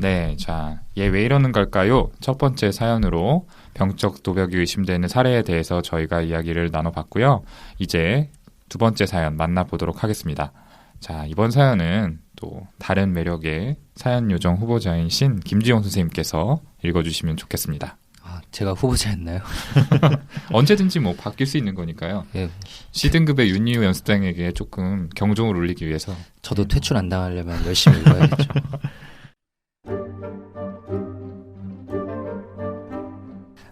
네, 자, 얘 왜 이러는 걸까요? 첫 번째 사연으로 병적 도벽이 의심되는 사례에 대해서 저희가 이야기를 나눠봤고요. 이제 두 번째 사연 만나보도록 하겠습니다. 자, 이번 사연은 또 다른 매력의 사연 요정 후보자이신 김지용 선생님께서 읽어주시면 좋겠습니다. 아, 제가 후보자였나요? 언제든지 뭐 바뀔 수 있는 거니까요. 예. C등급의 윤희우 연습생에게 조금 경종을 울리기 위해서 저도 퇴출 안 당하려면 열심히 읽어야겠죠.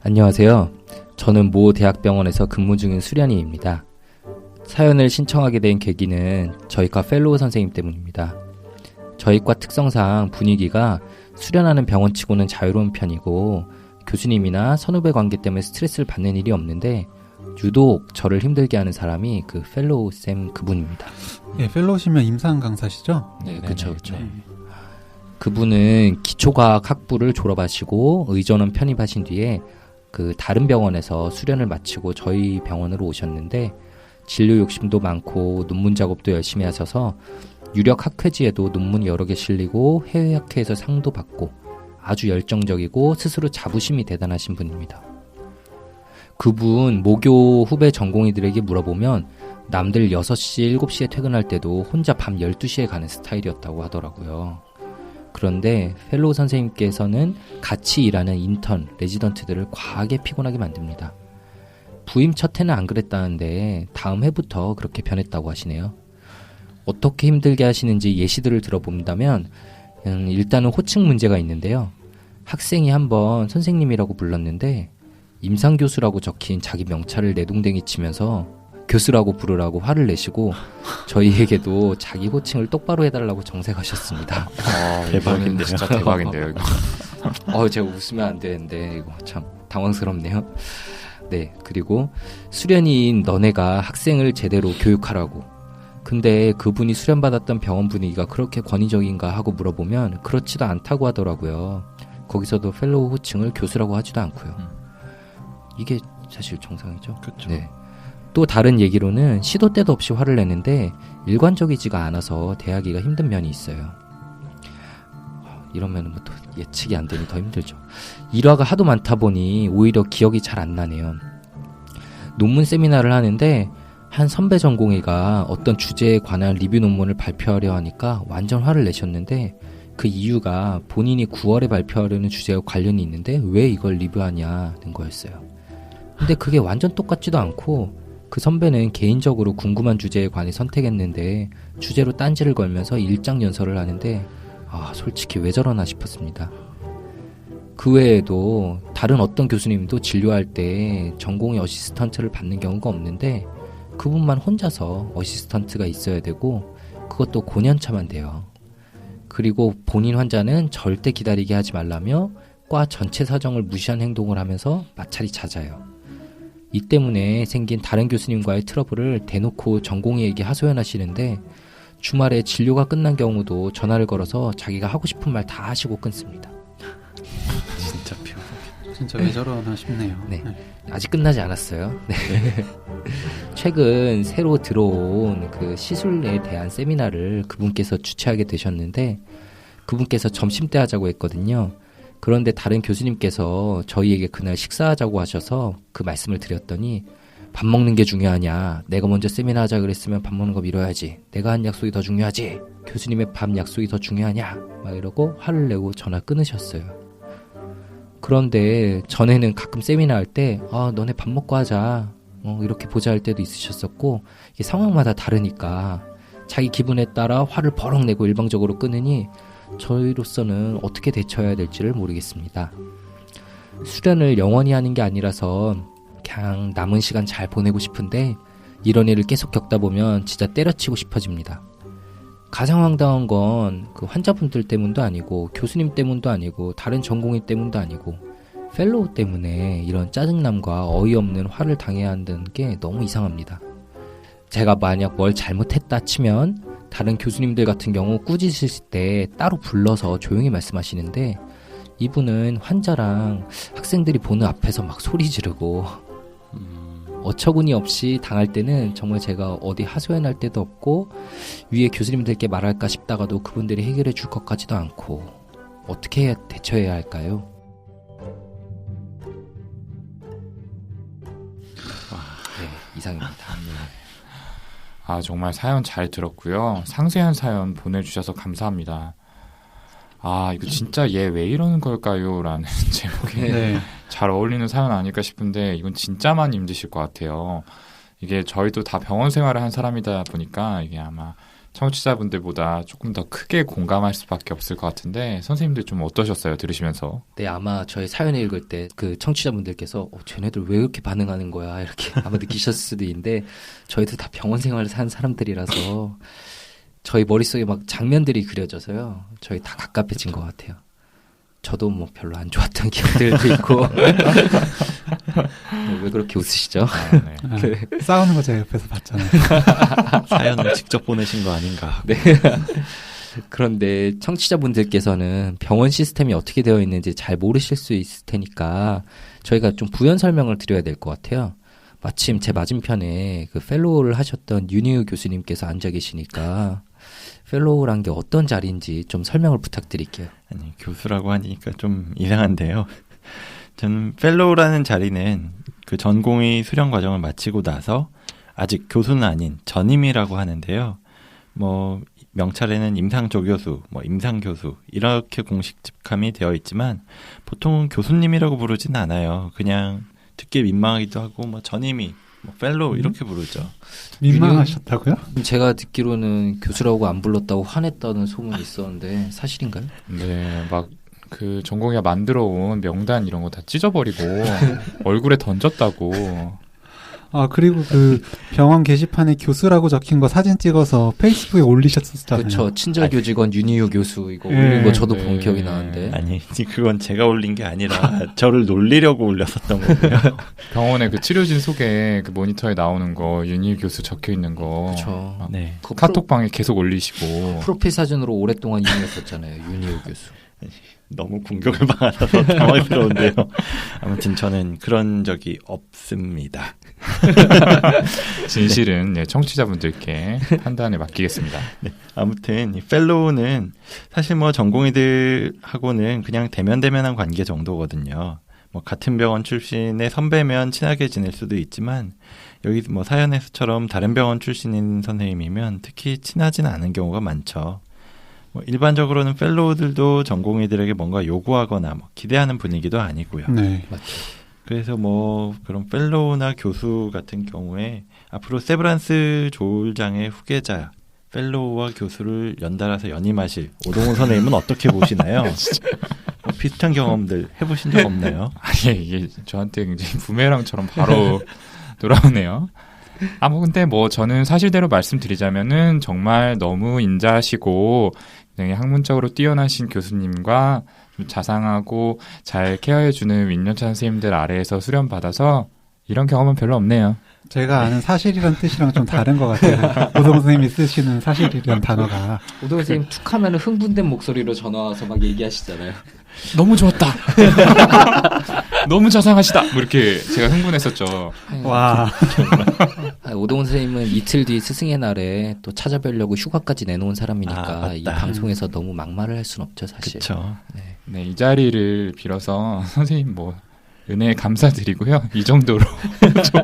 안녕하세요. 저는 모 대학병원에서 근무 중인 수련이입니다. 사연을 신청하게 된 계기는 저희과 펠로우 선생님 때문입니다. 저희과 특성상 분위기가 수련하는 병원치고는 자유로운 편이고 교수님이나 선후배 관계 때문에 스트레스를 받는 일이 없는데 유독 저를 힘들게 하는 사람이 그 펠로우 쌤 그분입니다. 예, 펠로우시면 임상 강사시죠? 네, 그렇죠. 그분은 기초과학 학부를 졸업하시고 의전원 편입하신 뒤에 그 다른 병원에서 수련을 마치고 저희 병원으로 오셨는데 진료 욕심도 많고 논문 작업도 열심히 하셔서 유력 학회지에도 논문이 여러 개 실리고 해외 학회에서 상도 받고 아주 열정적이고 스스로 자부심이 대단하신 분입니다. 그분 모교 후배 전공의들에게 물어보면 남들 6시, 7시에 퇴근할 때도 혼자 밤 12시에 가는 스타일이었다고 하더라고요. 그런데 펠로우 선생님께서는 같이 일하는 인턴, 레지던트들을 과하게 피곤하게 만듭니다. 부임 첫 해는 안 그랬다는데 다음 해부터 그렇게 변했다고 하시네요. 어떻게 힘들게 하시는지 예시들을 들어본다면 일단은 호칭 문제가 있는데요. 학생이 한번 선생님이라고 불렀는데 임상교수라고 적힌 자기 명찰을 내동댕이 치면서 교수라고 부르라고 화를 내시고 저희에게도 자기 호칭을 똑바로 해달라고 정색하셨습니다. 대박인데 진짜 대박인데요. 이거. 제가 웃으면 안 되는데 이거 참 당황스럽네요. 네, 그리고 수련이인 너네가 학생을 제대로 교육하라고. 근데 그분이 수련받았던 병원 분위기가 그렇게 권위적인가 하고 물어보면 그렇지도 않다고 하더라고요. 거기서도 펠로우 호칭을 교수라고 하지도 않고요. 이게 사실 정상이죠. 그렇죠. 네. 또 다른 얘기로는 시도 때도 없이 화를 내는데 일관적이지가 않아서 대하기가 힘든 면이 있어요. 이러면 뭐 또 예측이 안 되니 더 힘들죠. 일화가 하도 많다 보니 오히려 기억이 잘 안 나네요. 논문 세미나를 하는데 한 선배 전공의가 어떤 주제에 관한 리뷰 논문을 발표하려 하니까 완전 화를 내셨는데 그 이유가 본인이 9월에 발표하려는 주제와 관련이 있는데 왜 이걸 리뷰하냐는 거였어요. 근데 그게 완전 똑같지도 않고 그 선배는 개인적으로 궁금한 주제에 관해 선택했는데 주제로 딴지를 걸면서 일장 연설을 하는데 솔직히 왜 저러나 싶었습니다. 그 외에도 다른 어떤 교수님도 진료할 때 전공의 어시스턴트를 받는 경우가 없는데 그분만 혼자서 어시스턴트가 있어야 되고 그것도 고년차만 돼요. 그리고 본인 환자는 절대 기다리게 하지 말라며 과 전체 사정을 무시한 행동을 하면서 마찰이 잦아요. 이 때문에 생긴 다른 교수님과의 트러블을 대놓고 전공의에게 하소연하시는데 주말에 진료가 끝난 경우도 전화를 걸어서 자기가 하고 싶은 말 다 하시고 끊습니다. 진짜 왜 저러나 싶네요. 네. 아직 끝나지 않았어요. 네. 최근 새로 들어온 그 시술에 대한 세미나를 그분께서 주최하게 되셨는데 그분께서 점심때 하자고 했거든요. 그런데 다른 교수님께서 저희에게 그날 식사하자고 하셔서 그 말씀을 드렸더니 밥 먹는 게 중요하냐. 내가 먼저 세미나 하자 그랬으면 밥 먹는 거 미뤄야지. 내가 한 약속이 더 중요하지. 교수님의 밥 약속이 더 중요하냐. 막 이러고 화를 내고 전화 끊으셨어요. 그런데 전에는 가끔 세미나 할 때 너네 밥 먹고 하자. 이렇게 보자 할 때도 있으셨었고 이게 상황마다 다르니까 자기 기분에 따라 화를 버럭 내고 일방적으로 끊으니 저희로서는 어떻게 대처해야 될지를 모르겠습니다. 수련을 영원히 하는 게 아니라서 그냥 남은 시간 잘 보내고 싶은데 이런 일을 계속 겪다 보면 진짜 때려치고 싶어집니다. 가장 황당한 건 그 환자분들 때문도 아니고 교수님 때문도 아니고 다른 전공의 때문도 아니고 펠로우 때문에 이런 짜증남과 어이없는 화를 당해야 한다는 게 너무 이상합니다. 제가 만약 뭘 잘못했다 치면 다른 교수님들 같은 경우 꾸짖으실 때 따로 불러서 조용히 말씀하시는데 이분은 환자랑 학생들이 보는 앞에서 막 소리 지르고 어처구니 없이 당할 때는 정말 제가 어디 하소연할 때도 없고 위에 교수님들께 말할까 싶다가도 그분들이 해결해 줄 것 같지도 않고 어떻게 대처해야 할까요? 네, 이상입니다. 아, 정말 사연 잘 들었고요. 상세한 사연 보내주셔서 감사합니다. 아, 이거 진짜 얘 왜 이러는 걸까요? 라는 제목에 네. 잘 어울리는 사연 아닐까 싶은데 이건 진짜 많이 힘드실 것 같아요. 이게 저희도 다 병원 생활을 한 사람이다 보니까 이게 아마 청취자분들보다 조금 더 크게 공감할 수밖에 없을 것 같은데 선생님들 좀 어떠셨어요? 들으시면서? 네, 아마 저희 사연을 읽을 때 그 청취자분들께서 쟤네들 왜 이렇게 반응하는 거야 이렇게 아마 느끼셨을 수도 있는데 저희도 다 병원 생활을 산 사람들이라서 저희 머릿속에 막 장면들이 그려져서요. 저희 다 가깝해진 것 같아요. 저도 뭐 별로 안 좋았던 기억들도 있고 왜 그렇게 웃으시죠? 아, 네. 싸우는 거 제가 옆에서 봤잖아요. 사연을 직접 보내신 거 아닌가. 네. 그런데 청취자분들께서는 병원 시스템이 어떻게 되어 있는지 잘 모르실 수 있을 테니까 저희가 좀 부연 설명을 드려야 될 것 같아요. 마침 제 맞은편에 그 펠로우를 하셨던 윤희우 교수님께서 앉아 계시니까 펠로우란 게 어떤 자리인지 좀 설명을 부탁드릴게요. 아니, 교수라고 하니까 좀 이상한데요. 저는 펠로우라는 자리는 그 전공의 수련 과정을 마치고 나서 아직 교수는 아닌 전임이라고 하는데요. 뭐 명찰에는 임상조교수, 뭐 임상교수 이렇게 공식 직함이 되어 있지만 보통은 교수님이라고 부르진 않아요. 그냥 듣기 민망하기도 하고 뭐 전임이, 뭐 펠로우 이렇게 부르죠. 민망하셨다고요? 제가 듣기로는 교수라고 안 불렀다고 화냈다는 소문이 있었는데 사실인가요? 네, 막 그 전공의가 만들어 온 명단 이런 거 다 찢어버리고 얼굴에 던졌다고. 아, 그리고 그 병원 게시판에 교수라고 적힌 거 사진 찍어서 페이스북에 올리셨었잖아요. 그렇죠. 친절교직원 윤희우 교수 이거 예. 올린 거 저도 네. 본 기억이 나는데. 아니, 그건 제가 올린 게 아니라 저를 놀리려고 올렸었던 거고요. 병원에 그 치료진 속에 그 모니터에 나오는 거 윤희 교수 적혀 있는 거 그렇죠. 네. 그 카톡방에 계속 올리시고. 프로필 사진으로 오랫동안 이용했었잖아요. 윤희우 교수. 너무 공격을 받아서 당황스러운데요. 아무튼 저는 그런 적이 없습니다. 진실은 네, 청취자분들께 판단에 맡기겠습니다. 네, 아무튼 이 펠로우는 사실 뭐 전공의들하고는 그냥 대면대면한 관계 정도거든요. 뭐 같은 병원 출신의 선배면 친하게 지낼 수도 있지만 여기 뭐 사연에서처럼 다른 병원 출신인 선생님이면 특히 친하진 않은 경우가 많죠. 뭐 일반적으로는 펠로우들도 전공의들에게 뭔가 요구하거나 뭐 기대하는 분위기도 아니고요. 네. 맞죠. 그래서 뭐 그런 펠로우나 교수 같은 경우에 앞으로 세브란스 조울장의 후계자 펠로우와 교수를 연달아서 연임하실 오동훈 선생님은 어떻게 보시나요? 뭐 비슷한 경험들 해보신 적 없나요? 아니, 이게 저한테 굉장히 부메랑처럼 바로 돌아오네요. 아, 뭐, 근데 뭐, 저는 사실대로 말씀드리자면은 정말 너무 인자하시고, 굉장히 학문적으로 뛰어나신 교수님과 좀 자상하고 잘 케어해주는 윈년차 선생님들 아래에서 수련받아서 이런 경험은 별로 없네요. 제가 아는 사실이란 뜻이랑 좀 다른 것 같아요. 오동 선생님이 쓰시는 사실이란 단어가. 오동 선생님 툭 하면 흥분된 목소리로 전화 와서 막 얘기하시잖아요. 너무 좋았다. 너무 자상하시다. 뭐 이렇게 제가 흥분했었죠. 와. 오동훈 선생님은 이틀 뒤 스승의 날에 또 찾아뵈려고 휴가까지 내놓은 사람이니까 맞다. 이 방송에서 너무 막말을 할 수는 없죠, 사실. 그렇죠. 네. 네, 이 자리를 빌어서 선생님 뭐 은혜에 감사드리고요. 이 정도로 좀,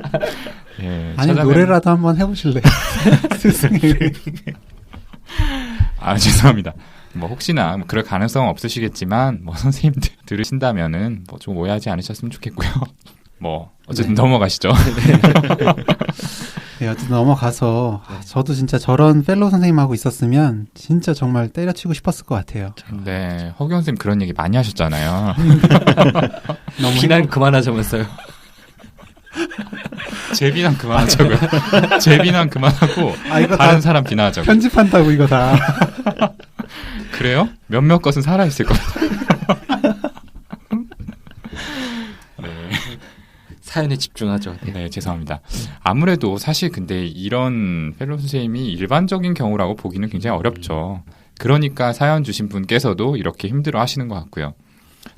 예, 아니, 노래라도 한번 해보실래요? 스승의. 아, 죄송합니다. 뭐 혹시나 뭐 그럴 가능성은 없으시겠지만 뭐 선생님들 들으신다면은 뭐 좀 오해하지 않으셨으면 좋겠고요. 뭐 어쨌든 네. 넘어가시죠. 네, 어쨌든 넘어가서 저도 진짜 저런 펠로우 선생님하고 있었으면 진짜 정말 때려치고 싶었을 것 같아요. 네, 허경 선생님 그런 얘기 많이 하셨잖아요. 너무 비난 그만하자면서요. 제 비난 그만하자고요. 제 비난 그만하고 아, 이거 다른 다 사람 비난하자고. 편집한다고 이거 다. 그래요? 몇몇 것은 살아있을 겁니다. 네. 사연에 집중하죠. 네. 네, 죄송합니다. 아무래도 사실 근데 이런 펠로우 선생님이 일반적인 경우라고 보기는 굉장히 어렵죠. 그러니까 사연 주신 분께서도 이렇게 힘들어 하시는 것 같고요.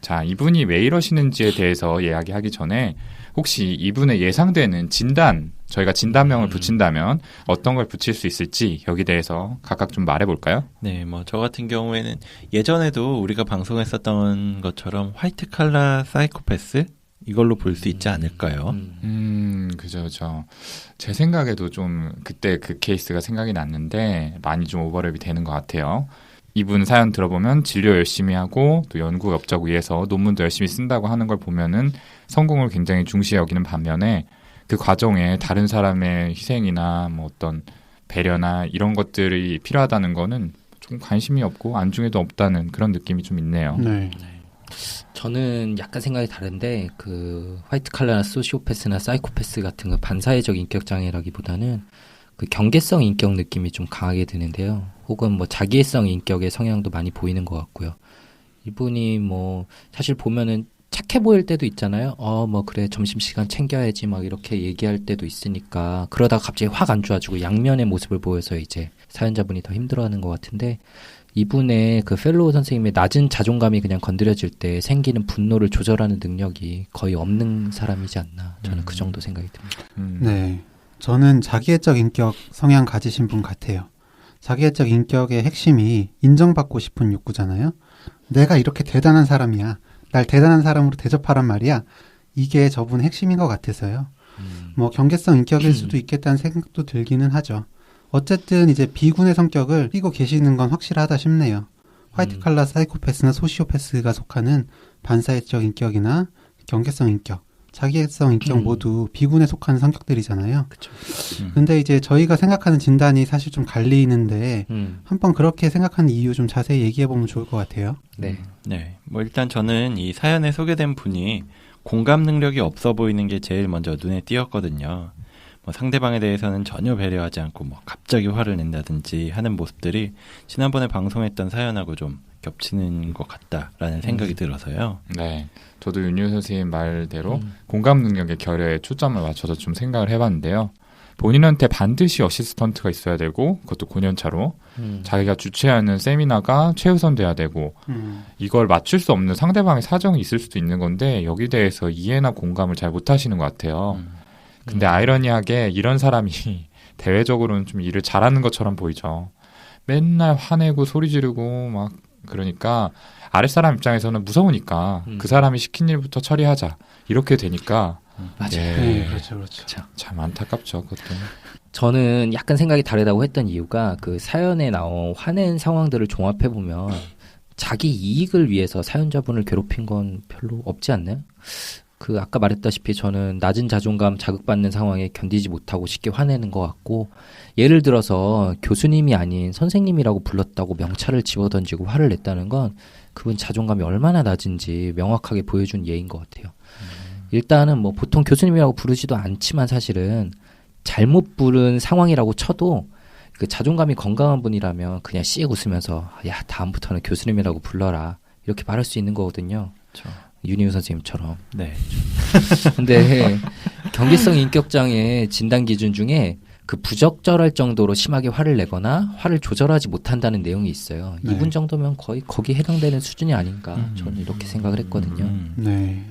자, 이분이 왜 이러시는지에 대해서 이야기하기 전에 혹시 이분의 예상되는 진단 저희가 진단명을 붙인다면 어떤 걸 붙일 수 있을지 여기 대해서 각각 좀 말해볼까요? 네, 뭐 저 같은 경우에는 예전에도 우리가 방송했었던 것처럼 화이트 칼라 사이코패스 이걸로 볼 수 있지 않을까요? 그죠. 제 생각에도 좀 그때 그 케이스가 생각이 났는데 많이 좀 오버랩이 되는 것 같아요. 이분 사연 들어보면 진료 열심히 하고 또 연구 업적 위해서 논문도 열심히 쓴다고 하는 걸 보면은 성공을 굉장히 중시 여기는 반면에 그 과정에 다른 사람의 희생이나 뭐 어떤 배려나 이런 것들이 필요하다는 거는 좀 관심이 없고 안중에도 없다는 그런 느낌이 좀 있네요. 네. 저는 약간 생각이 다른데 그 화이트 칼라나 소시오패스나 사이코패스 같은 그 반사회적 인격 장애라기보다는 그 경계성 인격 느낌이 좀 강하게 드는데요. 혹은 뭐 자기애성 인격의 성향도 많이 보이는 것 같고요. 이분이 뭐 사실 보면은 착해 보일 때도 있잖아요. 뭐 그래 점심시간 챙겨야지 막 이렇게 얘기할 때도 있으니까 그러다가 갑자기 확 안 좋아지고 양면의 모습을 보여서 이제 사연자분이 더 힘들어하는 것 같은데 이분의 그 펠로우 선생님의 낮은 자존감이 그냥 건드려질 때 생기는 분노를 조절하는 능력이 거의 없는 사람이지 않나 저는 그 정도 생각이 듭니다. 네. 저는 자기애적 인격 성향 가지신 분 같아요. 자기애적 인격의 핵심이 인정받고 싶은 욕구잖아요. 내가 이렇게 대단한 사람이야. 날 대단한 사람으로 대접하란 말이야. 이게 저분의 핵심인 것 같아서요. 뭐 경계성 인격일 수도 있겠다는 생각도 들기는 하죠. 어쨌든 이제 비군의 성격을 띠고 계시는 건 확실하다 싶네요. 화이트 칼라 사이코패스나 소시오패스가 속하는 반사회적 인격이나 경계성 인격, 자기애성 인격 모두 비군에 속하는 성격들이잖아요. 그쵸. 근데 이제 저희가 생각하는 진단이 사실 좀 갈리는데 한번 그렇게 생각하는 이유 좀 자세히 얘기해 보면 좋을 것 같아요. 네. 네, 뭐 일단 저는 이 사연에 소개된 분이 공감 능력이 없어 보이는 게 제일 먼저 눈에 띄었거든요. 뭐 상대방에 대해서는 전혀 배려하지 않고 뭐 갑자기 화를 낸다든지 하는 모습들이 지난번에 방송했던 사연하고 좀 겹치는 것 같다라는 생각이 들어서요. 네, 저도 윤유 선생님 말대로 공감 능력의 결여에 초점을 맞춰서 좀 생각을 해봤는데요. 본인한테 반드시 어시스턴트가 있어야 되고 그것도 9년차로 자기가 주최하는 세미나가 최우선 돼야 되고 이걸 맞출 수 없는 상대방의 사정이 있을 수도 있는 건데 여기 대해서 이해나 공감을 잘 못하시는 것 같아요. 근데 아이러니하게 이런 사람이 대외적으로는 좀 일을 잘하는 것처럼 보이죠. 맨날 화내고 소리 지르고 막 그러니까 아랫사람 입장에서는 무서우니까 그 사람이 시킨 일부터 처리하자 이렇게 되니까 맞아요. 네, 그렇죠. 참 안타깝죠. 그것도. 저는 약간 생각이 다르다고 했던 이유가 그 사연에 나온 화낸 상황들을 종합해 보면 자기 이익을 위해서 사연자분을 괴롭힌 건 별로 없지 않나요? 그 아까 말했다시피 저는 낮은 자존감 자극받는 상황에 견디지 못하고 쉽게 화내는 것 같고 예를 들어서 교수님이 아닌 선생님이라고 불렀다고 명찰을 집어던지고 화를 냈다는 건 그분 자존감이 얼마나 낮은지 명확하게 보여준 예인 것 같아요. 일단은 뭐 보통 교수님이라고 부르지도 않지만 사실은 잘못 부른 상황이라고 쳐도 그 자존감이 건강한 분이라면 그냥 씩 웃으면서 야 다음부터는 교수님이라고 불러라 이렇게 말할 수 있는 거거든요. 그렇죠. 윤희우 선생님처럼. 네. 근데 경계성 인격장애 진단 기준 중에 그 부적절할 정도로 심하게 화를 내거나 화를 조절하지 못한다는 내용이 있어요. 네. 이분 정도면 거의 거기에 해당되는 수준이 아닌가 저는 이렇게 생각을 했거든요. 네.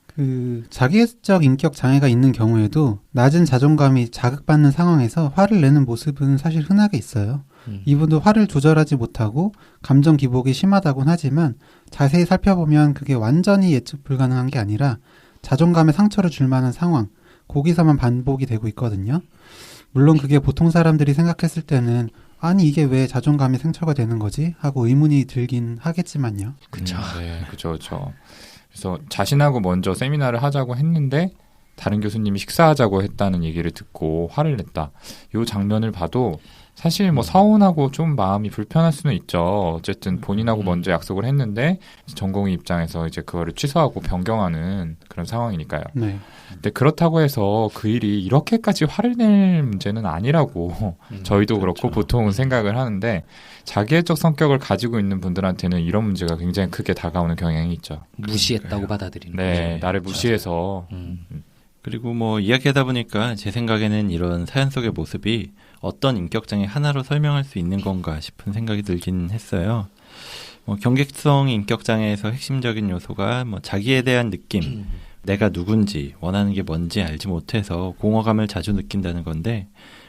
그 자기애적 인격 장애가 있는 경우에도 낮은 자존감이 자극받는 상황에서 화를 내는 모습은 사실 흔하게 있어요. 이분도 화를 조절하지 못하고 감정 기복이 심하다곤 하지만 자세히 살펴보면 그게 완전히 예측 불가능한 게 아니라 자존감에 상처를 줄 만한 상황, 거기서만 반복이 되고 있거든요. 물론 그게 보통 사람들이 생각했을 때는 아니 이게 왜 자존감이 상처가 되는 거지? 하고 의문이 들긴 하겠지만요. 그쵸. 네, 그렇죠. 그래서 자신하고 먼저 세미나를 하자고 했는데 다른 교수님이 식사하자고 했다는 얘기를 듣고 화를 냈다. 이 장면을 봐도 사실 뭐 서운하고 좀 마음이 불편할 수는 있죠. 어쨌든 본인하고 먼저 약속을 했는데 전공의 입장에서 이제 그거를 취소하고 변경하는 그런 상황이니까요. 네. 근데 그렇다고 해서 그 일이 이렇게까지 화를 낼 문제는 아니라고 저희도 그렇고 그렇죠. 보통은 생각을 하는데 자기애적 성격을 가지고 있는 분들한테는 이런 문제가 굉장히 크게 다가오는 경향이 있죠. 무시했다고 받아들이는 네, 거죠. 나를 무시해서 그리고 뭐 이야기하다 보니까 제 생각에는 이런 사연 속의 모습이 어떤 인격장애 하나로 설명할 수 있는 건가 싶은 생각이 들긴 했어요. 경계성 인격장애에서 핵심적인 요소가 뭐 자기에 대한 느낌, 내가 누군지 원하는 게 뭔지 알지 못해서 공허감을 자주 느낀다는 건데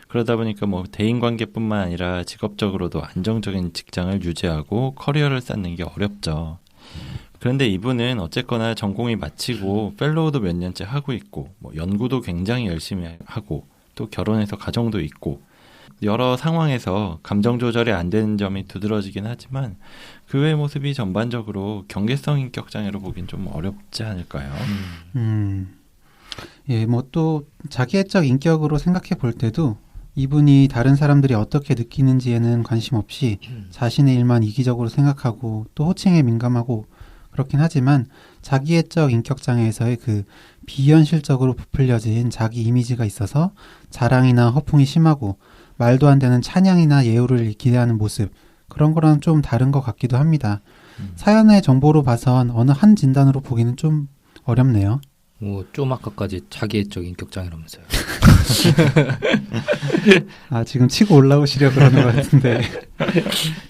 그러다 보니까 뭐 대인관계뿐만 아니라 직업적으로도 안정적인 직장을 유지하고 커리어를 쌓는 게 어렵죠. 그런데 이분은 어쨌거나 전공이 마치고 펠로우도 몇 년째 하고 있고 뭐 연구도 굉장히 열심히 하고 또 결혼해서 가정도 있고 여러 상황에서 감정 조절이 안 되는 점이 두드러지긴 하지만 그 외의 모습이 전반적으로 경계성 인격 장애로 보긴 좀 어렵지 않을까요? 예, 뭐 또 자기애적 인격으로 생각해 볼 때도 이분이 다른 사람들이 어떻게 느끼는지에는 관심 없이 자신의 일만 이기적으로 생각하고 또 호칭에 민감하고 그렇긴 하지만 자기애적 인격장애에서의 그 비현실적으로 부풀려진 자기 이미지가 있어서 자랑이나 허풍이 심하고 말도 안 되는 찬양이나 예우를 기대하는 모습 그런 거랑 좀 다른 것 같기도 합니다. 사연의 정보로 봐선 어느 한 진단으로 보기는 좀 어렵네요. 좀 아까까지 자기애적 인격장애라면서요. 아, 지금 치고 올라오시려 그러는 것 같은데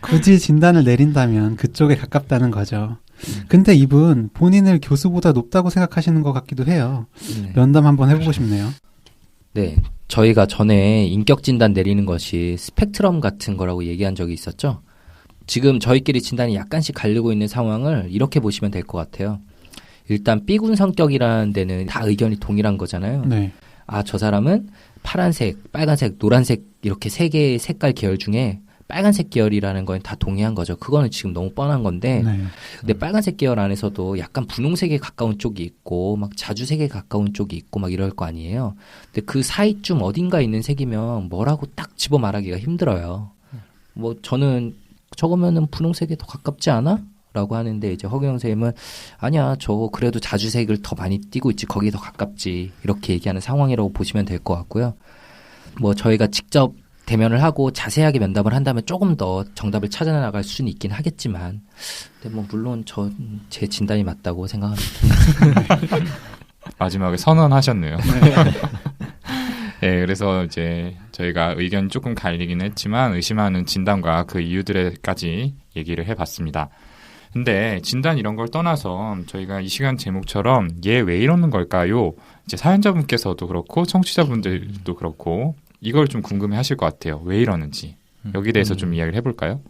굳이 진단을 내린다면 그쪽에 가깝다는 거죠. 근데 이분 본인을 교수보다 높다고 생각하시는 것 같기도 해요. 네. 면담 한번 해보고 싶네요. 네, 저희가 전에 인격 진단 내리는 것이 스펙트럼 같은 거라고 얘기한 적이 있었죠. 지금 저희끼리 진단이 약간씩 갈리고 있는 상황을 이렇게 보시면 될 것 같아요. 일단 B군 성격이라는 데는 다 의견이 동일한 거잖아요. 네. 아, 저 사람은 파란색, 빨간색, 노란색 이렇게 세 개의 색깔 계열 중에 빨간색 계열이라는 건 다 동의한 거죠. 그거는 지금 너무 뻔한 건데 네. 근데 빨간색 계열 안에서도 약간 분홍색에 가까운 쪽이 있고 막 자주색에 가까운 쪽이 있고 막 이럴 거 아니에요. 근데 그 사이쯤 어딘가에 있는 색이면 뭐라고 딱 집어 말하기가 힘들어요. 뭐 저는 저거면은 분홍색에 더 가깝지 않아? 라고 하는데 이제 허경 선생님은 아니야, 저 그래도 자주색을 더 많이 띠고 있지, 거기에 더 가깝지, 이렇게 얘기하는 상황이라고 보시면 될 것 같고요. 뭐 저희가 직접 대면을 하고 자세하게 면담을 한다면 조금 더 정답을 찾아나갈 수는 있긴 하겠지만, 근데 뭐 물론 제 진단이 맞다고 생각합니다. 마지막에 선언하셨네요. 네, 그래서 이제 저희가 의견이 조금 갈리긴 했지만 의심하는 진단과 그 이유들에까지 얘기를 해봤습니다. 근데 진단 이런 걸 떠나서 저희가 이 시간 제목처럼 얘 왜 이러는 걸까요? 이제 사연자분께서도 그렇고 청취자분들도 그렇고 이걸 좀 궁금해 하실 것 같아요. 왜 이러는지. 여기에 대해서 좀 이야기를 해볼까요?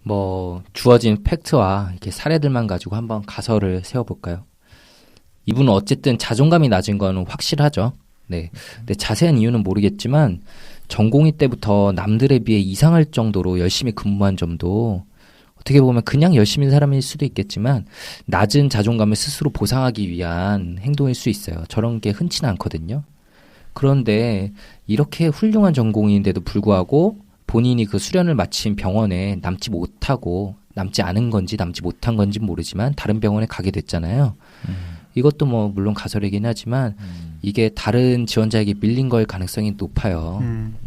뭐 주어진 팩트와 이렇게 사례들만 가지고 한번 가설을 세워볼까요? 이분은 어쨌든 자존감이 낮은 건 확실하죠. 네. 근데 자세한 이유는 모르겠지만 전공의 때부터 남들에 비해 이상할 정도로 열심히 근무한 점도 어떻게 보면 그냥 열심히 사람일 수도 있겠지만 낮은 자존감을 스스로 보상하기 위한 행동일 수 있어요. 저런 게 흔치는 않거든요. 그런데 이렇게 훌륭한 전공인데도 불구하고 본인이 그 수련을 마친 병원에 남지 않은 건지 남지 못한 건지 모르지만 다른 병원에 가게 됐잖아요. 이것도 뭐 물론 가설이긴 하지만 이게 다른 지원자에게 밀린 걸 가능성이 높아요.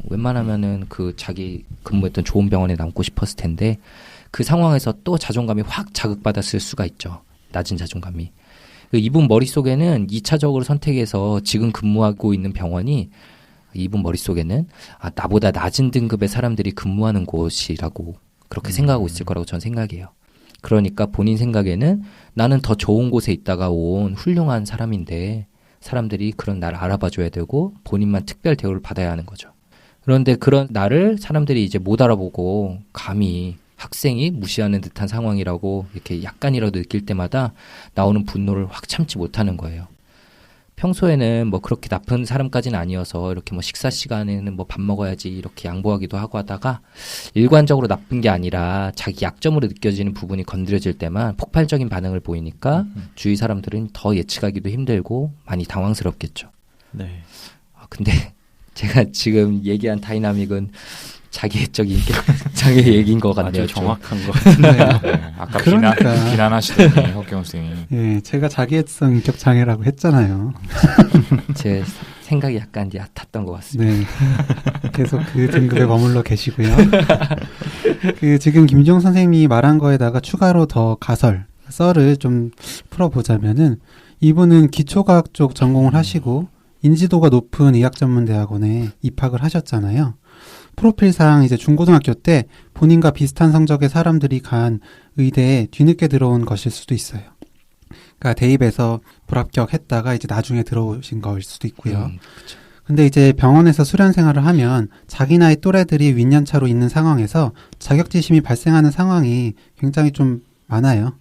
웬만하면은 그 자기 근무했던 좋은 병원에 남고 싶었을 텐데 그 상황에서 또 자존감이 확 자극받았을 수가 있죠. 낮은 자존감이. 이분 머릿속에는 2차적으로 선택해서 지금 근무하고 있는 병원이 이분 머릿속에는 나보다 낮은 등급의 사람들이 근무하는 곳이라고 그렇게 생각하고 있을 거라고 전 생각해요. 그러니까 본인 생각에는 나는 더 좋은 곳에 있다가 온 훌륭한 사람인데 사람들이 그런 나를 알아봐줘야 되고 본인만 특별 대우를 받아야 하는 거죠. 그런데 그런 나를 사람들이 이제 못 알아보고 감히 학생이 무시하는 듯한 상황이라고 이렇게 약간이라도 느낄 때마다 나오는 분노를 확 참지 못하는 거예요. 평소에는 뭐 그렇게 나쁜 사람까지는 아니어서 이렇게 뭐 식사 시간에는 뭐 밥 먹어야지 이렇게 양보하기도 하고 하다가 일관적으로 나쁜 게 아니라 자기 약점으로 느껴지는 부분이 건드려질 때만 폭발적인 반응을 보이니까 주위 사람들은 더 예측하기도 힘들고 많이 당황스럽겠죠. 네. 근데 제가 지금 얘기한 다이나믹은 자기애적 인격장애 얘기인 것 같네요. 아주 정확한 것 같네요. 네, 아까 그러니까. 비난하시더니 허경 선생님. 예, 제가 자기애성 인격 장애라고 했잖아요. 제 생각이 약간 얕았던 것 같습니다. 네. 계속 그 등급에 머물러 계시고요. 지금 김종 선생님이 말한 거에다가 추가로 더 썰을 좀 풀어보자면은 이분은 기초과학 쪽 전공을 하시고 인지도가 높은 의학전문대학원에 입학을 하셨잖아요. 프로필상 이제 중고등학교 때 본인과 비슷한 성적의 사람들이 간 의대에 뒤늦게 들어온 것일 수도 있어요. 그러니까 대입해서 불합격했다가 이제 나중에 들어오신 거일 수도 있고요. 그쵸. 근데 이제 병원에서 수련 생활을 하면 자기 나이 또래들이 윗년차로 있는 상황에서 자격지심이 발생하는 상황이 굉장히 좀 많아요.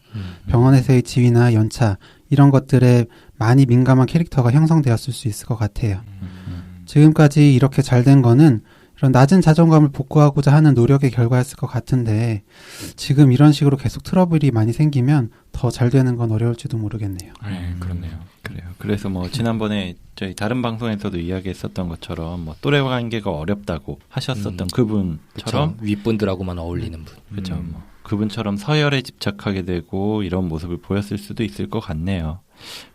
병원에서의 지위나 연차 이런 것들에 많이 민감한 캐릭터가 형성되었을 수 있을 것 같아요. 지금까지 이렇게 잘 된 거는 이런 낮은 자존감을 복구하고자 하는 노력의 결과였을 것 같은데 지금 이런 식으로 계속 트러블이 많이 생기면 더 잘 되는 건 어려울지도 모르겠네요. 네, 그렇네요. 그래요. 그래서 뭐 지난번에 저희 다른 방송에서도 이야기했었던 것처럼 뭐 또래 관계가 어렵다고 하셨었던 그분처럼 그쵸. 윗분들하고만 어울리는 분. 그렇죠. 뭐 그분처럼 서열에 집착하게 되고 이런 모습을 보였을 수도 있을 것 같네요.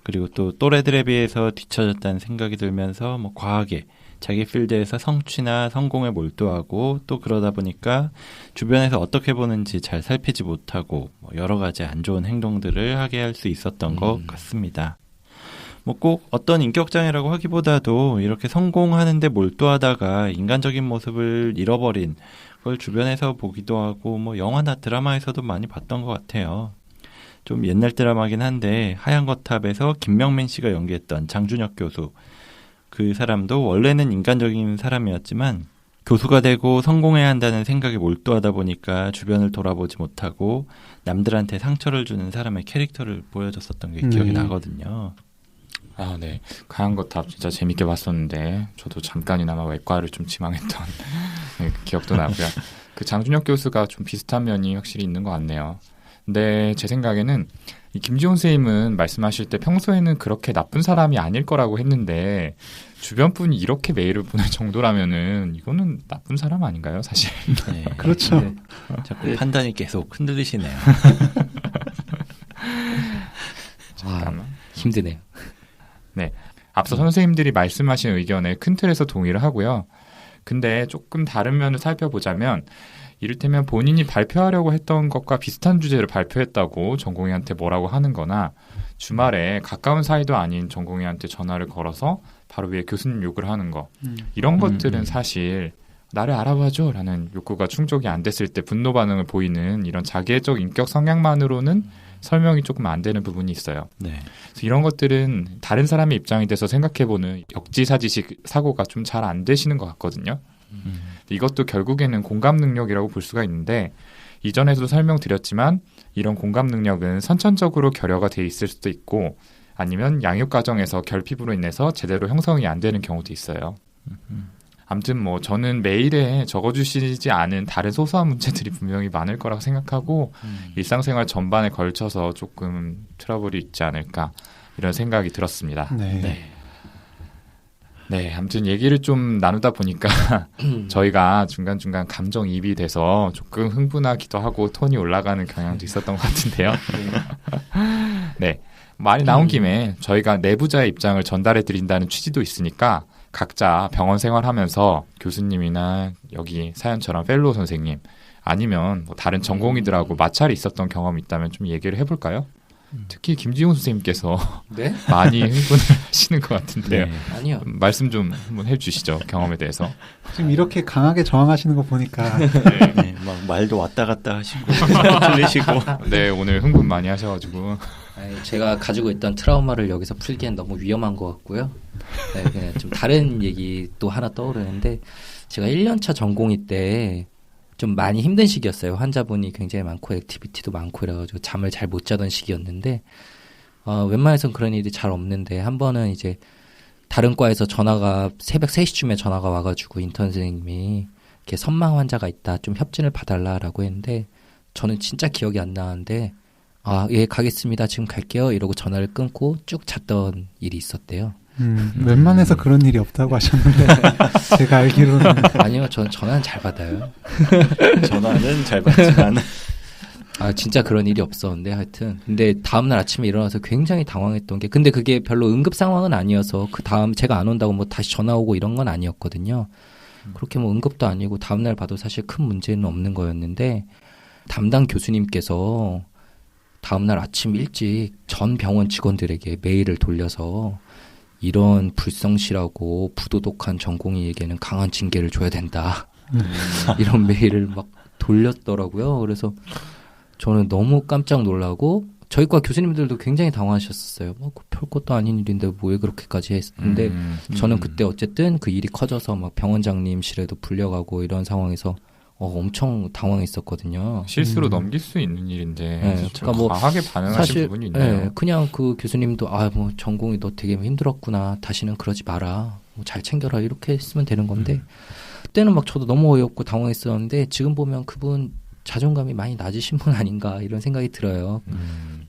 그리고 또 또래들에 비해서 뒤처졌다는 생각이 들면서 뭐 과하게 자기 필드에서 성취나 성공에 몰두하고 또 그러다 보니까 주변에서 어떻게 보는지 잘 살피지 못하고 뭐 여러 가지 안 좋은 행동들을 하게 할 수 있었던 것 같습니다. 뭐 꼭 어떤 인격장애라고 하기보다도 이렇게 성공하는데 몰두하다가 인간적인 모습을 잃어버린 걸 주변에서 보기도 하고 뭐 영화나 드라마에서도 많이 봤던 것 같아요. 좀 옛날 드라마긴 한데 하얀 거탑에서 김명민 씨가 연기했던 장준혁 교수, 그 사람도 원래는 인간적인 사람이었지만 교수가 되고 성공해야 한다는 생각에 몰두하다 보니까 주변을 돌아보지 못하고 남들한테 상처를 주는 사람의 캐릭터를 보여줬었던 게 기억이 나거든요. 아, 네. 하얀 거탑 진짜 재밌게 봤었는데 저도 잠깐이나마 외과를 좀 지망했던 네, 기억도 나고요. 그 장준혁 교수가 좀 비슷한 면이 확실히 있는 것 같네요. 근데 제 생각에는 이 김지훈 선생님은 말씀하실 때 평소에는 그렇게 나쁜 사람이 아닐 거라고 했는데 주변 분이 이렇게 메일을 보낼 정도라면은 이거는 나쁜 사람 아닌가요, 사실? 네. 그렇죠. 네. 자꾸 판단이 계속 흔들리시네요. 잠깐만. 힘드네요. 네. 앞서 선생님들이 말씀하신 의견에 큰 틀에서 동의를 하고요. 근데 조금 다른 면을 살펴보자면 이를테면 본인이 발표하려고 했던 것과 비슷한 주제를 발표했다고 전공의한테 뭐라고 하는 거나 주말에 가까운 사이도 아닌 전공의한테 전화를 걸어서 바로 위에 교수님 욕을 하는 거 이런 것들은 사실 나를 알아봐줘 라는 욕구가 충족이 안 됐을 때 분노 반응을 보이는 이런 자기애적 인격 성향만으로는 설명이 조금 안 되는 부분이 있어요. 네. 그래서 이런 것들은 다른 사람의 입장이 돼서 생각해보는 역지사지식 사고가 좀 잘 안 되시는 것 같거든요. 이것도 결국에는 공감 능력이라고 볼 수가 있는데 이전에도 설명드렸지만 이런 공감 능력은 선천적으로 결여가 돼 있을 수도 있고 아니면 양육 과정에서 결핍으로 인해서 제대로 형성이 안 되는 경우도 있어요. 아무튼 뭐 저는 메일에 적어주시지 않은 다른 소소한 문제들이 분명히 많을 거라고 생각하고 일상생활 전반에 걸쳐서 조금 트러블이 있지 않을까 이런 생각이 들었습니다. 네. 네, 아무튼 얘기를 좀 나누다 보니까 저희가 중간중간 감정이입이 돼서 조금 흥분하기도 하고 톤이 올라가는 경향도 있었던 것 같은데요. 네, 말이 나온 김에 저희가 내부자의 입장을 전달해 드린다는 취지도 있으니까 각자 병원 생활하면서 교수님이나 여기 사연처럼 펠로우 선생님 아니면 뭐 다른 전공의들하고 마찰이 있었던 경험이 있다면 좀 얘기를 해볼까요? 특히 김지훈 선생님께서 네? 많이 흥분을 하시는 것 같은데요. 네. 아니요. 말씀 좀 한번 해주시죠. 경험에 대해서. 지금 이렇게 강하게 저항하시는 거 보니까 네, 막 말도 왔다 갔다 하시고 틀리시고. 네, 오늘 흥분 많이 하셔가지고. 아니, 제가 가지고 있던 트라우마를 여기서 풀기엔 너무 위험한 것 같고요. 네, 그냥 좀 다른 얘기 또 하나 떠오르는데 제가 1년차 전공의 때 좀 많이 힘든 시기였어요. 환자분이 굉장히 많고 액티비티도 많고 이래가지고 잠을 잘 못 자던 시기였는데 웬만해선 그런 일이 잘 없는데 한 번은 이제 다른 과에서 전화가 새벽 3시쯤에 전화가 와가지고 인턴 선생님이 이렇게 선망 환자가 있다 좀 협진을 봐달라라고 했는데 저는 진짜 기억이 안 나는데 예 가겠습니다 지금 갈게요 이러고 전화를 끊고 쭉 잤던 일이 있었대요. 웬만해서 그런 일이 없다고 하셨는데 제가 알기로는 아니요 저는 전화는 잘 받아요. 전화는 잘 받지만 진짜 그런 일이 없었는데 하여튼 근데 다음날 아침에 일어나서 굉장히 당황했던 게 근데 그게 별로 응급 상황은 아니어서 그 다음 제가 안 온다고 뭐 다시 전화 오고 이런 건 아니었거든요. 그렇게 뭐 응급도 아니고 다음날 봐도 사실 큰 문제는 없는 거였는데 담당 교수님께서 다음날 아침 일찍 전 병원 직원들에게 메일을 돌려서 이런 불성실하고 부도덕한 전공의에게는 강한 징계를 줘야 된다. 이런 메일을 막 돌렸더라고요. 그래서 저는 너무 깜짝 놀라고 저희 과 교수님들도 굉장히 당황하셨었어요. 별것도 아닌 일인데 뭐 왜 그렇게까지 했는데 저는 그때 어쨌든 그 일이 커져서 막 병원장님실에도 불려가고 이런 상황에서 엄청 당황했었거든요. 실수로 넘길 수 있는 일인데 네, 좀 그러니까 과하게 반응하신 사실, 부분이 있네요. 네, 그냥 그 교수님도 뭐 전공이 너 되게 힘들었구나. 다시는 그러지 마라. 뭐 잘 챙겨라. 이렇게 했으면 되는 건데 그때는 막 저도 너무 어이없고 당황했었는데 지금 보면 그분 자존감이 많이 낮으신 분 아닌가 이런 생각이 들어요.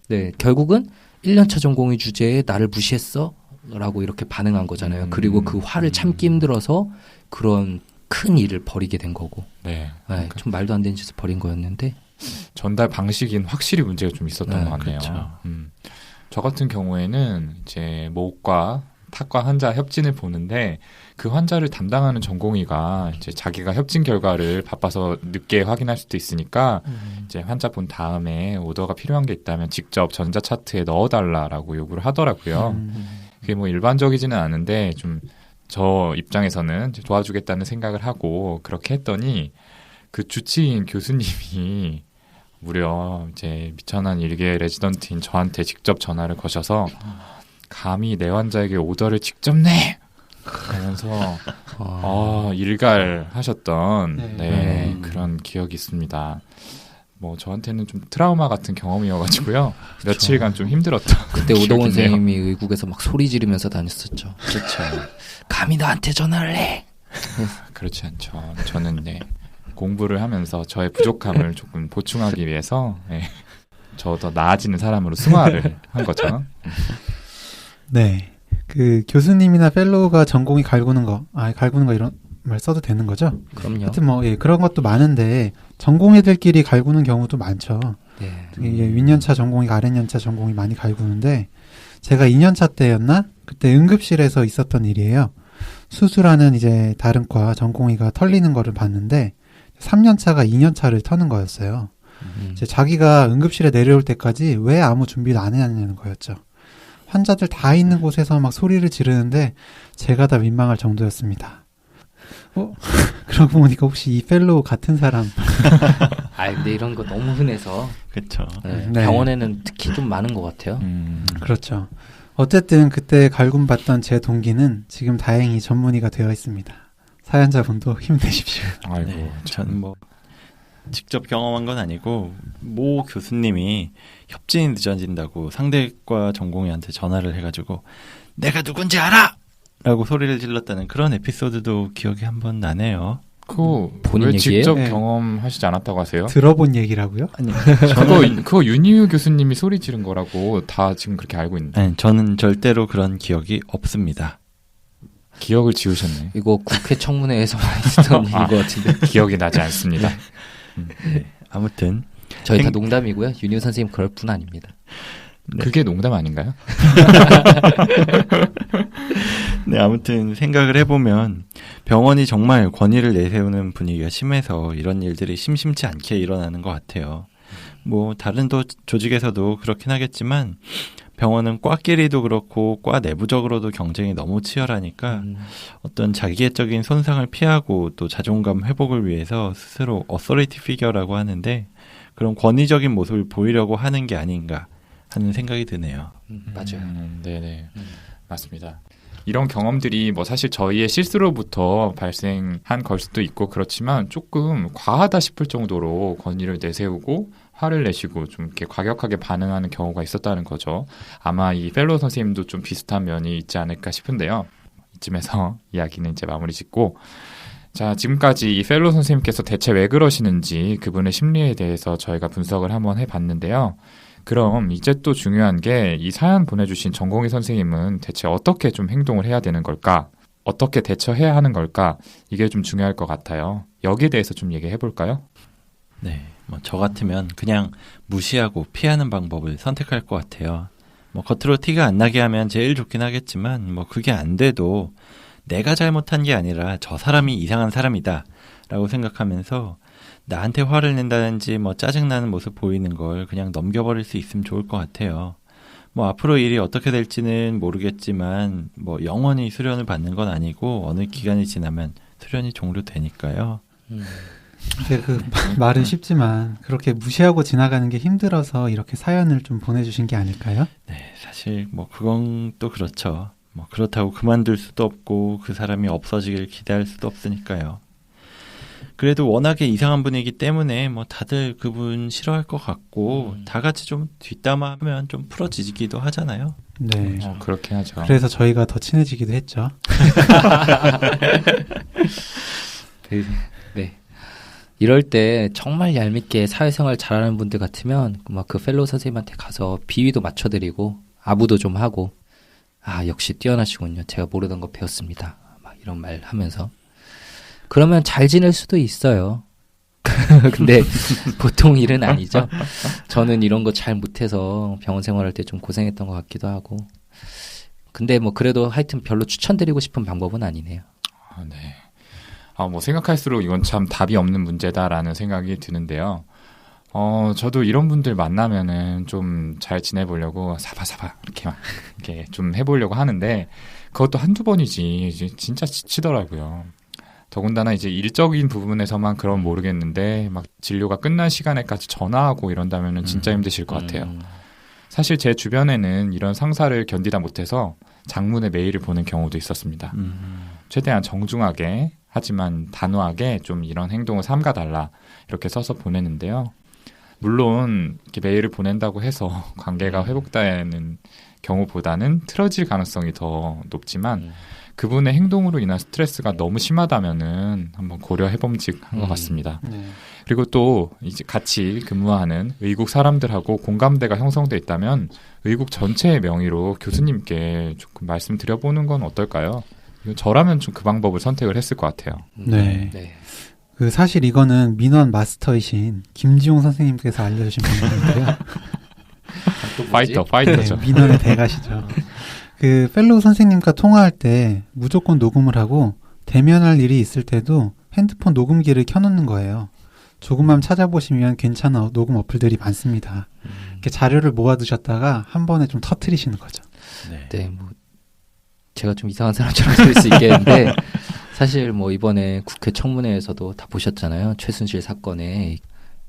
네, 결국은 1년차 전공의 주제에 나를 무시했어? 라고 이렇게 반응한 거잖아요. 그리고 그 화를 참기 힘들어서 그런 큰 일을 벌이게 된 거고. 네. 좀 말도 안 되는 짓을 벌인 거였는데. 전달 방식인 확실히 문제가 좀 있었던 것 같네요. 그렇죠. 저 같은 경우에는 이제 모과 탁과 환자 협진을 보는데 그 환자를 담당하는 전공의가 이제 자기가 협진 결과를 바빠서 늦게 확인할 수도 있으니까 이제 환자 본 다음에 오더가 필요한 게 있다면 직접 전자 차트에 넣어달라라고 요구를 하더라고요. 그게 뭐 일반적이지는 않은데 좀 저 입장에서는 도와주겠다는 생각을 하고 그렇게 했더니 그 주치의인 교수님이 무려 이제 미천한 일개 레지던트인 저한테 직접 전화를 거셔서 감히 내 환자에게 오더를 직접 내! 하면서 일갈하셨던 그런 기억이 있습니다. 뭐 저한테는 좀 트라우마 같은 경험이어가지고요. 며칠간 좀 힘들었던 그때 오동원 선생님이 의국에서 막 소리 지르면서 다녔었죠. 그렇죠. 감히 나한테 전화를 해! 그렇지 않죠. 저는 공부를 하면서 저의 부족함을 조금 보충하기 위해서 저 더 나아지는 사람으로 승화를 한 거죠. 네. 그 교수님이나 펠로우가 전공이 갈구는 거 이런 말 써도 되는 거죠? 그럼요. 하여튼 그런 것도 많은데 전공의들끼리 갈구는 경우도 많죠. 네. 이게 윗년차 전공의가 아랫년차 전공이 많이 갈구는데 제가 2년차 때였나? 그때 응급실에서 있었던 일이에요. 수술하는 이제 다른 과 전공의가 털리는 거를 봤는데 3년차가 2년차를 터는 거였어요. 이제 자기가 응급실에 내려올 때까지 왜 아무 준비도 안 해놨냐는 거였죠. 환자들 다 있는 곳에서 막 소리를 지르는데 제가 다 민망할 정도였습니다. 그러고 보니까 혹시 이 펠로우 같은 사람? 근데 이런 거 너무 흔해서. 그렇죠. 네. 병원에는 특히 좀 많은 것 같아요. 그렇죠. 어쨌든 그때 갈굼받던 제 동기는 지금 다행히 전문의가 되어 있습니다. 사연자분도 힘내십시오. 아이고, 네, 저는 뭐 직접 경험한 건 아니고 모 교수님이 협진이 늦어진다고 상대과 전공의한테 전화를 해가지고 내가 누군지 알아! 라고 소리를 질렀다는 그런 에피소드도 기억이 한번 나네요. 그거 본인 왜 얘기예요? 직접 네. 경험하시지 않았다고 하세요? 들어본 얘기라고요? 아니, 그거 윤희우 교수님이 소리 지른 거라고 다 지금 그렇게 알고 있는데 아니, 저는 절대로 그런 기억이 없습니다. 기억을 지우셨네. 이거 국회 청문회에서 많이 듣던 일인 것 같은데. 기억이 나지 않습니다. 네, 아무튼 저희 다 농담이고요. 윤희우 선생님 그럴 분 아닙니다. 네. 그게 농담 아닌가요? 네, 아무튼 생각을 해보면 병원이 정말 권위를 내세우는 분위기가 심해서 이런 일들이 심심치 않게 일어나는 것 같아요. 뭐 다른 조직에서도 그렇긴 하겠지만 병원은 과끼리도 그렇고 과 내부적으로도 경쟁이 너무 치열하니까 어떤 자기애적인 손상을 피하고 또 자존감 회복을 위해서 스스로 어서리티 피겨라고 하는데 그런 권위적인 모습을 보이려고 하는 게 아닌가 하는 생각이 드네요. 맞아요. 네네. 맞습니다. 이런 경험들이 뭐 사실 저희의 실수로부터 발생한 걸 수도 있고 그렇지만 조금 과하다 싶을 정도로 권위를 내세우고 화를 내시고 좀 이렇게 과격하게 반응하는 경우가 있었다는 거죠. 아마 이 펠로우 선생님도 좀 비슷한 면이 있지 않을까 싶은데요. 이쯤에서 이야기는 이제 마무리 짓고 자, 지금까지 이 펠로우 선생님께서 대체 왜 그러시는지 그분의 심리에 대해서 저희가 분석을 한번 해봤는데요. 그럼 이제 또 중요한 게 이 사연 보내주신 전공의 선생님은 대체 어떻게 좀 행동을 해야 되는 걸까? 어떻게 대처해야 하는 걸까? 이게 좀 중요할 것 같아요. 여기에 대해서 좀 얘기해 볼까요? 네, 뭐 저 같으면 그냥 무시하고 피하는 방법을 선택할 것 같아요. 뭐 겉으로 티가 안 나게 하면 제일 좋긴 하겠지만 뭐 그게 안 돼도 내가 잘못한 게 아니라 저 사람이 이상한 사람이다 라고 생각하면서 나한테 화를 낸다든지 뭐 짜증나는 모습 보이는 걸 그냥 넘겨버릴 수 있으면 좋을 것 같아요. 뭐 앞으로 일이 어떻게 될지는 모르겠지만 뭐 영원히 수련을 받는 건 아니고 어느 기간이 지나면 수련이 종료되니까요. 근데 그 말은 쉽지만 그렇게 무시하고 지나가는 게 힘들어서 이렇게 사연을 좀 보내주신 게 아닐까요? 네, 사실 뭐 그건 또 그렇죠. 뭐 그렇다고 그만둘 수도 없고 그 사람이 없어지길 기대할 수도 없으니까요. 그래도 워낙에 이상한 분이기 때문에 뭐 다들 그분 싫어할 것 같고 다 같이 좀 뒷담화하면 좀 풀어지기도 하잖아요. 네. 그렇게 하죠. 그래서 저희가 더 친해지기도 했죠. 네. 이럴 때 정말 얄밉게 사회생활 잘하는 분들 같으면 막 그 펠로우 선생님한테 가서 비위도 맞춰드리고 아부도 좀 하고 아 역시 뛰어나시군요. 제가 모르던 거 배웠습니다. 막 이런 말 하면서 그러면 잘 지낼 수도 있어요. 근데 보통 일은 아니죠. 저는 이런 거 잘 못해서 병원 생활할 때 좀 고생했던 것 같기도 하고 근데 뭐 그래도 하여튼 별로 추천드리고 싶은 방법은 아니네요. 네. 뭐 생각할수록 이건 참 답이 없는 문제다라는 생각이 드는데요. 저도 이런 분들 만나면은 좀 잘 지내보려고 사바사바 이렇게 좀 해보려고 하는데 그것도 한두 번이지 이제 진짜 지치더라고요. 더군다나 이제 일적인 부분에서만 그럼 모르겠는데 막 진료가 끝난 시간에까지 전화하고 이런다면은 진짜 힘드실 것 같아요. 사실 제 주변에는 이런 상사를 견디다 못해서 장문의 메일을 보낸 경우도 있었습니다. 최대한 정중하게 하지만 단호하게 좀 이런 행동을 삼가달라 이렇게 써서 보내는데요. 물론 이렇게 메일을 보낸다고 해서 관계가 회복되는 경우보다는 틀어질 가능성이 더 높지만 그분의 행동으로 인한 스트레스가 너무 심하다면은 한번 고려해봄직한 것 같습니다. 네. 그리고 또 이제 같이 근무하는 의국 사람들하고 공감대가 형성돼 있다면 의국 전체의 명의로 교수님께 조금 말씀드려보는 건 어떨까요? 저라면 좀 그 방법을 선택을 했을 것 같아요. 네. 네. 그 사실 이거는 민원 마스터이신 김지용 선생님께서 알려주신 방법인데요. 파이터죠. 네, 민원의 대가시죠. 그 펠로우 선생님과 통화할 때 무조건 녹음을 하고 대면할 일이 있을 때도 핸드폰 녹음기를 켜놓는 거예요. 조금만 찾아보시면 괜찮은 녹음 어플들이 많습니다. 이렇게 자료를 모아두셨다가 한 번에 좀 터트리시는 거죠. 네, 뭐 제가 좀 이상한 사람처럼 들릴 수 있겠는데 사실 뭐 이번에 국회 청문회에서도 다 보셨잖아요. 최순실 사건에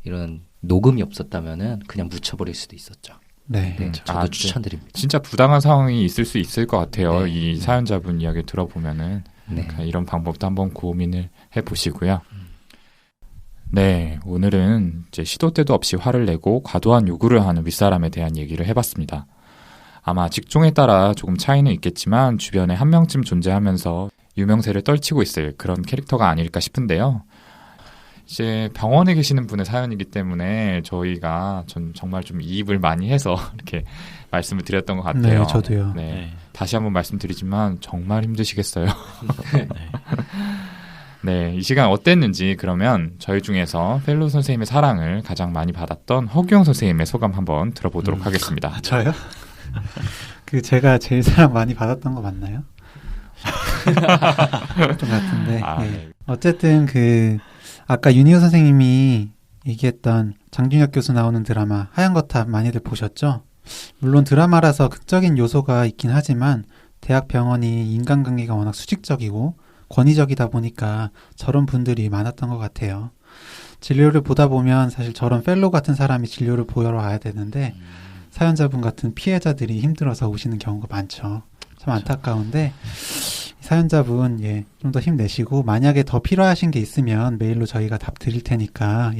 이런 녹음이 없었다면은 그냥 묻혀버릴 수도 있었죠. 네. 네, 저도 추천드립니다. 진짜 부당한 상황이 있을 수 있을 것 같아요. 네. 이 사연자분 이야기 들어보면은 네. 그러니까 이런 방법도 한번 고민을 해보시고요. 네, 오늘은 이제 시도 때도 없이 화를 내고 과도한 요구를 하는 윗사람에 대한 얘기를 해봤습니다. 아마 직종에 따라 조금 차이는 있겠지만 주변에 한 명쯤 존재하면서 유명세를 떨치고 있을 그런 캐릭터가 아닐까 싶은데요. 이제 병원에 계시는 분의 사연이기 때문에 저희가 정말 좀 이입을 많이 해서 이렇게 말씀을 드렸던 것 같아요. 네, 저도요. 네, 다시 한번 말씀드리지만 정말 힘드시겠어요. 네, 이 시간 어땠는지 그러면 저희 중에서 펠로우 선생님의 사랑을 가장 많이 받았던 허규영 선생님의 소감 한번 들어보도록 하겠습니다. 저요? 그 제가 제일 사랑 많이 받았던 거 맞나요? 좀 같은데. 네. 어쨌든 그 아까 윤희호 선생님이 얘기했던 장준혁 교수 나오는 드라마 하얀 거탑 많이들 보셨죠? 물론 드라마라서 극적인 요소가 있긴 하지만 대학 병원이 인간관계가 워낙 수직적이고 권위적이다 보니까 저런 분들이 많았던 것 같아요. 진료를 보다 보면 사실 저런 펠로우 같은 사람이 진료를 보러 와야 되는데 사연자분 같은 피해자들이 힘들어서 오시는 경우가 많죠. 참 안타까운데 사연자분 좀 더 힘내시고 만약에 더 필요하신 게 있으면 메일로 저희가 답 드릴 테니까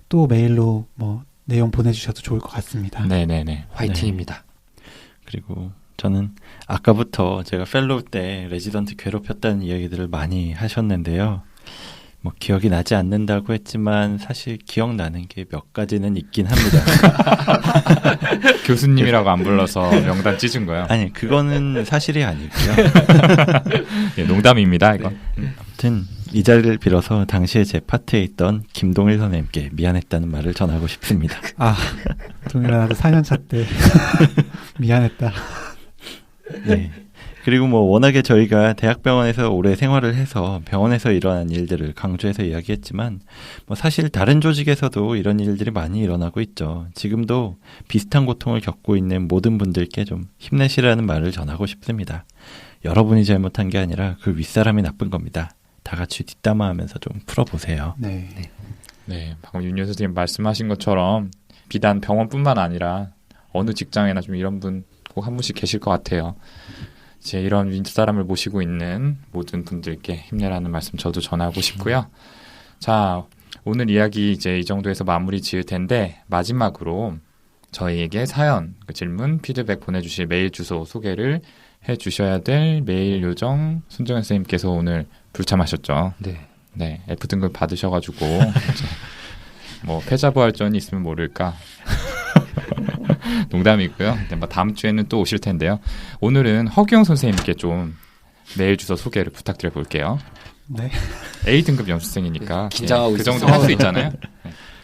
또 메일로 뭐 내용 보내주셔도 좋을 것 같습니다. 네네네. 화이팅입니다. 네. 그리고 저는 아까부터 제가 펠로우 때 레지던트 괴롭혔다는 이야기들을 많이 하셨는데요. 뭐 기억이 나지 않는다고 했지만 사실 기억나는 게 몇 가지는 있긴 합니다. 교수님이라고 안 불러서 명단 찢은 거요? 아니 그거는 사실이 아니고요. 예, 농담입니다. 이건. 아무튼 이 자리를 빌어서 당시에 제 파트에 있던 김동일 선생님께 미안했다는 말을 전하고 싶습니다. 아, 동일아 나도 4년차 때 미안했다. 네. 그리고 뭐 워낙에 저희가 대학병원에서 오래 생활을 해서 병원에서 일어난 일들을 강조해서 이야기했지만 뭐 사실 다른 조직에서도 이런 일들이 많이 일어나고 있죠. 지금도 비슷한 고통을 겪고 있는 모든 분들께 좀 힘내시라는 말을 전하고 싶습니다. 여러분이 잘못한 게 아니라 그 윗사람이 나쁜 겁니다. 다 같이 뒷담화하면서 좀 풀어보세요. 네. 네, 방금 윤여 선생님 말씀하신 것처럼 비단 병원뿐만 아니라 어느 직장에나 좀 이런 분 꼭 한 분씩 계실 것 같아요. 이제 이런 윗사람을 모시고 있는 모든 분들께 힘내라는 말씀 저도 전하고 싶고요. 자, 오늘 이야기 이제 이 정도에서 마무리 지을 텐데 마지막으로 저희에게 사연, 그 질문, 피드백 보내주실 메일 주소 소개를 해주셔야 될 메일 요정 손정현 선생님께서 오늘 불참하셨죠. 네. 네, F등급 받으셔가지고 뭐 패자부활전이 있으면 모를까. 농담이고요. 뭐 다음 주에는 또 오실 텐데요. 오늘은 허규영 선생님께 좀 메일 주소 소개를 부탁드려 볼게요. 네. A등급 연수생이니까 긴장하고 그 정도 있어서. 할 수 있잖아요.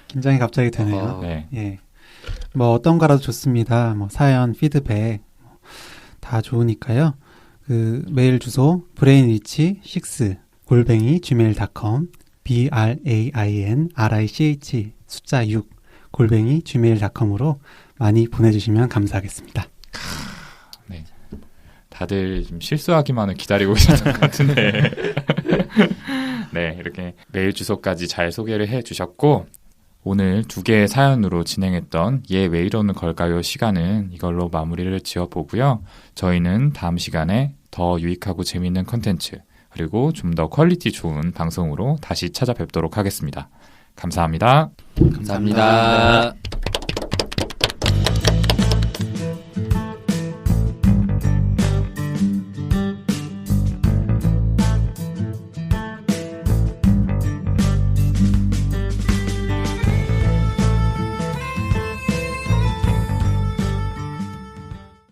긴장이 갑자기 되네요. 네. 예. 뭐 어떤 거라도 좋습니다. 뭐 사연, 피드백 다 좋으니까요. 그 메일 주소 brainrich6@gmail.com brainrich 숫자 6 gmail.com으로 많이 보내주시면 감사하겠습니다. 네. 다들 좀 실수하기만을 기다리고 계셨던 것 같은데. 네, 이렇게 메일 주소까지 잘 소개를 해주셨고 오늘 2개의 사연으로 진행했던 얘 왜 이러는 걸까요 시간은 이걸로 마무리를 지어보고요. 저희는 다음 시간에 더 유익하고 재미있는 컨텐츠 그리고 좀 더 퀄리티 좋은 방송으로 다시 찾아뵙도록 하겠습니다. 감사합니다. 감사합니다.